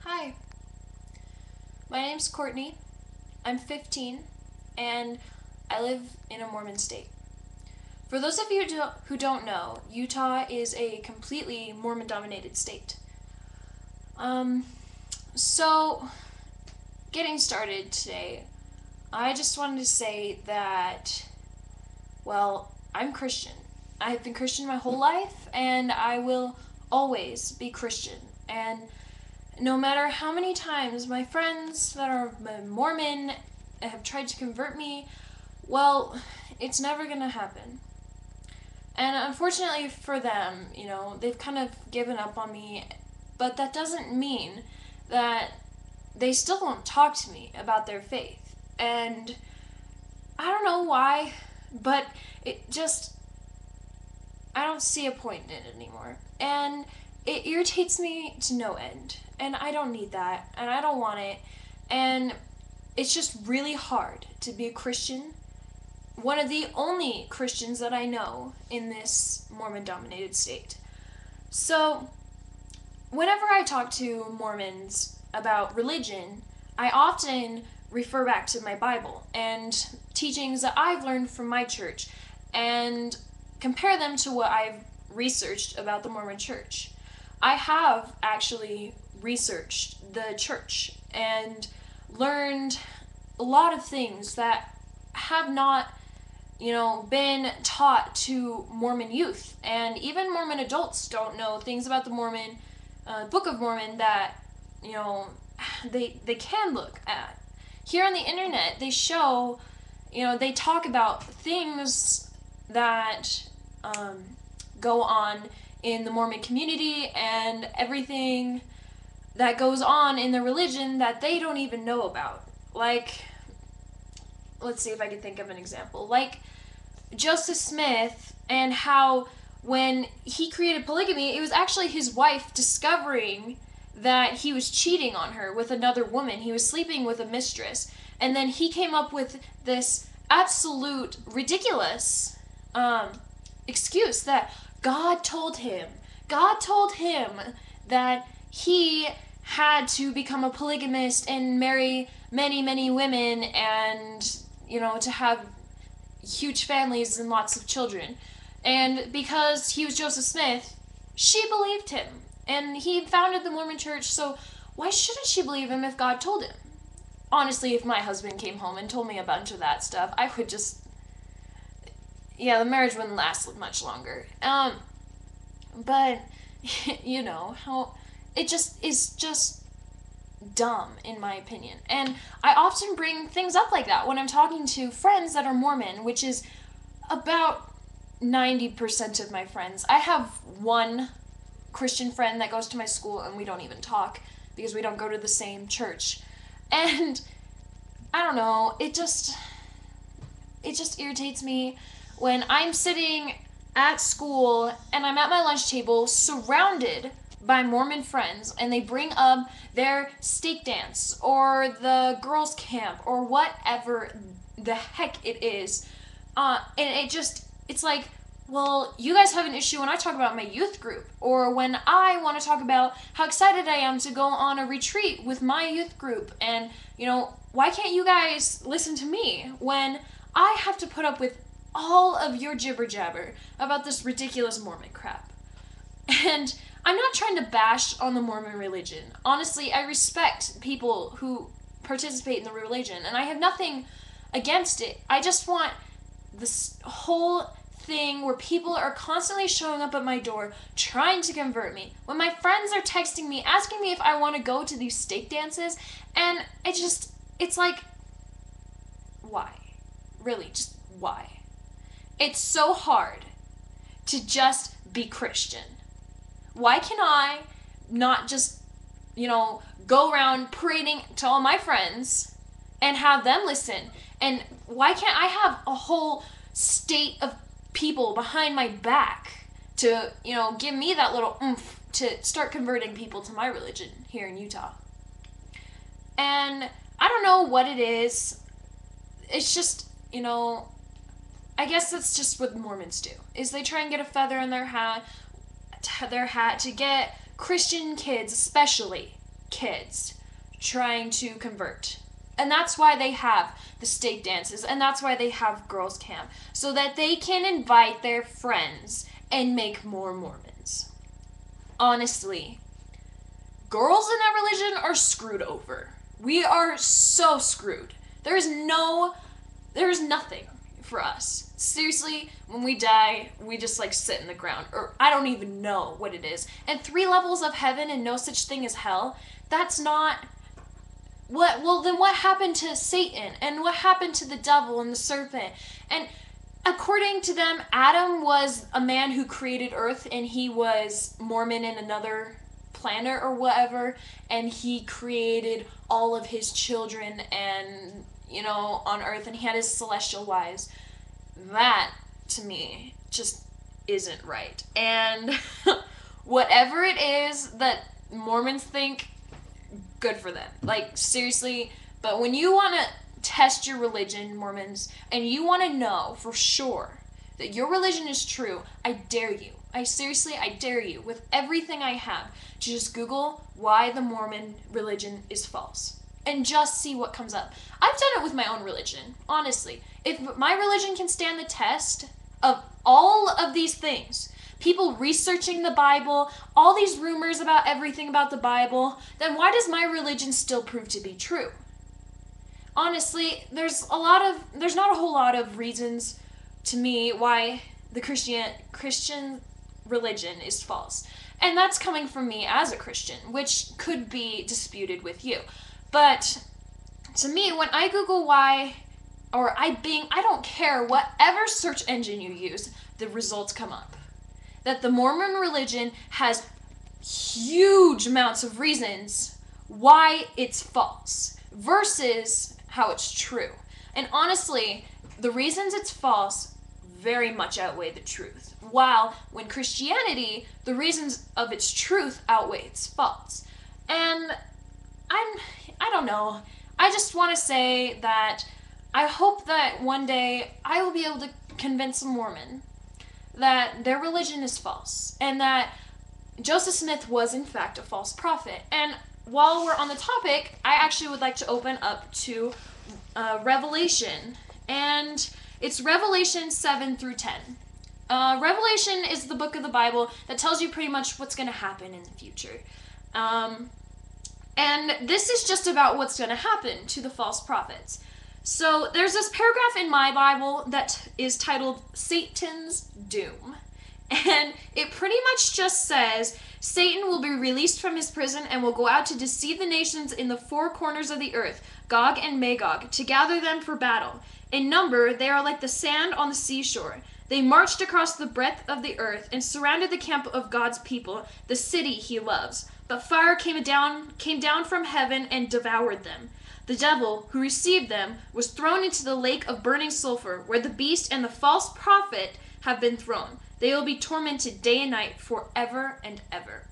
Hi, my name's Courtney. I'm 15 and I live in a Mormon state. For those of you who don't know, Utah is a completely Mormon dominated state. Um, so, getting started today, I just wanted to say that, well, I'm Christian. I've been Christian my whole life and I will always be Christian. And no matter how many times my friends that are Mormon have tried to convert me, well, it's never gonna happen. And unfortunately for them, they've kind of given up on me, but that doesn't mean that they still won't talk to me about their faith. And I don't know why, but it just, I don't see a point in it anymore. And it irritates me to no end. And I don't need that. And I don't want it. And it's just really hard to be a Christian. One of the only Christians that I know in this Mormon dominated state. So, whenever I talk to Mormons about religion, I often refer back to my Bible and teachings that I've learned from my church and compare them to what I've researched about the Mormon church. I have actually researched the church and learned a lot of things that have not, been taught to Mormon youth. And even Mormon adults don't know things about the Mormon Book of Mormon that, they can look at. Here on the internet, they show, they talk about things that go on in the Mormon community and everything that goes on in the religion that they don't even know about. Like, let's see if I can think of an example. Like Joseph Smith, and how when he created polygamy, it was actually his wife discovering that he was cheating on her with another woman. He was sleeping with a mistress. And then he came up with this absolute ridiculous excuse that God told him. God told him that he had to become a polygamist and marry many, many women and, to have huge families and lots of children. And because he was Joseph Smith, she believed him. And he founded the Mormon church, so why shouldn't she believe him if God told him? Honestly, if my husband came home and told me a bunch of that stuff, I would just... Yeah, the marriage wouldn't last much longer. But, how... It just is just dumb, in my opinion. And I often bring things up like that when I'm talking to friends that are Mormon, which is about 90% of my friends. I have one Christian friend that goes to my school and we don't even talk because we don't go to the same church. And I don't know, it just irritates me when I'm sitting at school and I'm at my lunch table surrounded by Mormon friends and they bring up their stake dance or the girls' camp or whatever the heck it is. And it's like, well, you guys have an issue when I talk about my youth group, or when I want to talk about how excited I am to go on a retreat with my youth group, and, why can't you guys listen to me when I have to put up with all of your jibber jabber about this ridiculous Mormon crap? And I'm not trying to bash on the Mormon religion. Honestly, I respect people who participate in the religion, and I have nothing against it. I just want this whole thing where people are constantly showing up at my door trying to convert me. When my friends are texting me, asking me if I want to go to these stake dances, and it's like, why? Really, just why? It's so hard to just be Christian. Why can I not just, go around parading to all my friends and have them listen? And why can't I have a whole state of people behind my back to, give me that little oomph to start converting people to my religion here in Utah? And I don't know what it is. It's just, I guess that's just what Mormons do, is they try and get a feather in their hat to get Christian kids especially kids trying to convert. And that's why they have the stake dances, and that's why they have girls' camp, so that they can invite their friends and make more Mormons. Honestly, girls in that religion are screwed over. We are so screwed. There is nothing for us. Seriously, when we die, we just like sit in the ground, or I don't even know what it is. And 3 levels of heaven and no such thing as hell, that's not then what happened to Satan? And what happened to the devil and the serpent? And according to them, Adam was a man who created Earth, and he was Mormon in another planet or whatever, and he created all of his children and, on Earth, and he had his celestial wives. That, to me, just isn't right. And whatever it is that Mormons think, good for them. Like, seriously. But when you want to test your religion, Mormons, and you want to know for sure that your religion is true, I dare you. I dare you with everything I have to just Google why the Mormon religion is false and just see what comes up. I've done it with my own religion, honestly. If my religion can stand the test of all of these things, people researching the Bible, all these rumors about everything about the Bible, then why does my religion still prove to be true? Honestly, there's not a whole lot of reasons to me why the Christian religion is false. And that's coming from me as a Christian, which could be disputed with you. But to me, when I Google why, or I don't care, whatever search engine you use, the results come up. That the Mormon religion has huge amounts of reasons why it's false versus how it's true. And honestly, the reasons it's false very much outweigh the truth. While when Christianity, the reasons of its truth outweigh its faults. And I don't know. I just want to say that I hope that one day I will be able to convince a Mormon that their religion is false and that Joseph Smith was in fact a false prophet. And while we're on the topic, I actually would like to open up to Revelation, and it's Revelation 7 through 10. Revelation is the book of the Bible that tells you pretty much what's going to happen in the future. And this is just about what's going to happen to the false prophets. So there's this paragraph in my Bible that is titled Satan's Doom. And it pretty much just says, Satan will be released from his prison and will go out to deceive the nations in the 4 corners of the earth, Gog and Magog, to gather them for battle. In number, they are like the sand on the seashore. They marched across the breadth of the earth and surrounded the camp of God's people, the city he loves. But fire came down from heaven and devoured them. The devil, who received them, was thrown into the lake of burning sulfur, where the beast and the false prophet have been thrown. They will be tormented day and night forever and ever.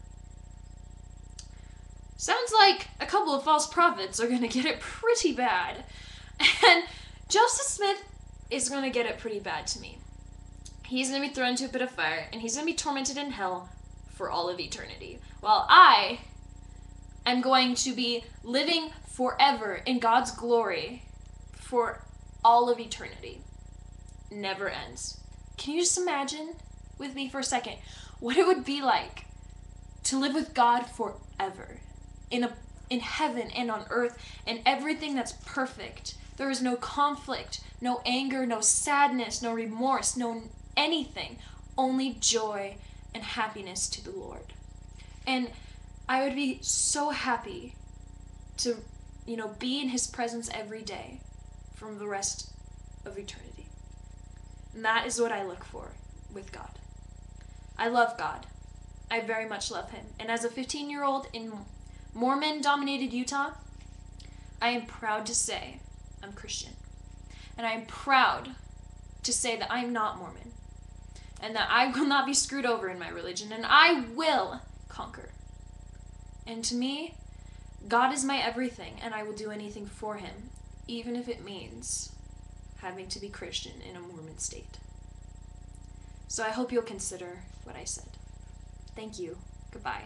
Sounds like a couple of false prophets are going to get it pretty bad. And Joseph Smith is going to get it pretty bad to me. He's going to be thrown into a pit of fire, and he's going to be tormented in hell for all of eternity. While I am going to be living forever in God's glory for all of eternity. Never ends. Can you just imagine with me for a second what it would be like to live with God forever in heaven and on earth, and everything that's perfect? There is no conflict, no anger, no sadness, no remorse, no anything, only joy and happiness to the Lord. And I would be so happy to, be in his presence every day from the rest of eternity. And that is what I look for with God. I love God. I very much love him. And as a 15-year-old in Mormon-dominated Utah, I am proud to say I'm Christian. And I am proud to say that I'm not Mormon. And that I will not be screwed over in my religion. And I will conquer. And to me, God is my everything, and I will do anything for him, even if it means having to be Christian in a Mormon state. So I hope you'll consider what I said. Thank you. Goodbye.